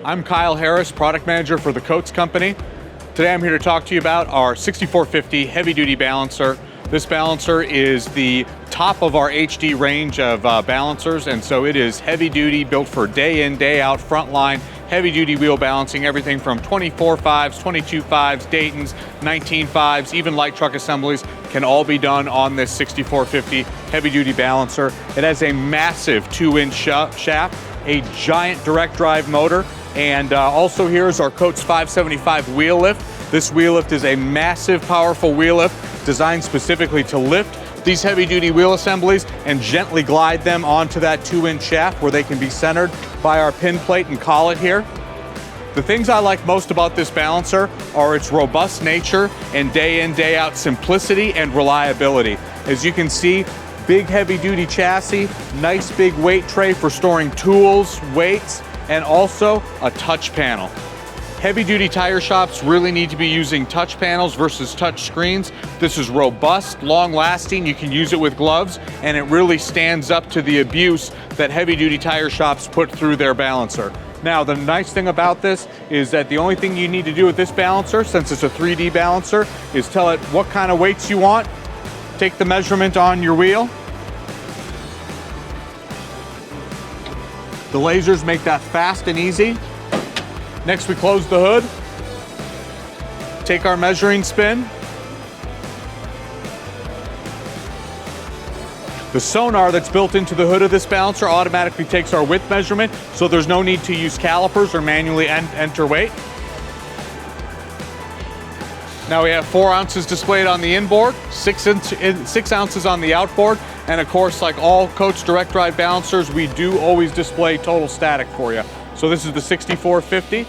I'm Kyle Harris, product manager for the Coates Company. Today I'm here to talk to you about our 6450 heavy duty balancer. This balancer is the top of our HD range of balancers, and so it is heavy duty, built for day in, day out, frontline, heavy duty wheel balancing, everything from 24.5s, 22.5s, Daytons, 19.5s, even light truck assemblies can all be done on this 6450 heavy duty balancer. It has a massive 2-inch shaft, a giant direct drive motor, and also here's our Coates 575 wheel lift. This wheel lift is a massive, powerful wheel lift designed specifically to lift these heavy duty wheel assemblies and gently glide them onto that 2-inch shaft where they can be centered by our pin plate and collet here. The things I like most about this balancer are its robust nature and day in, day out simplicity and reliability. As you can see, big heavy duty chassis, nice big weight tray for storing tools, weights, and also a touch panel. Heavy duty tire shops really need to be using touch panels versus touch screens. This is robust, long lasting, you can use it with gloves, and it really stands up to the abuse that heavy duty tire shops put through their balancer. Now, the nice thing about this is that the only thing you need to do with this balancer, since it's a 3D balancer, is tell it what kind of weights you want, take the measurement on your wheel. The lasers make that fast and easy. Next, we close the hood, take our measuring spin. The sonar that's built into the hood of this balancer automatically takes our width measurement, so there's no need to use calipers or manually enter weight. Now we have 4 ounces displayed on the inboard, 6 ounces on the outboard, and of course, like all Coates direct drive balancers, we do always display total static for you. So this is the 6450.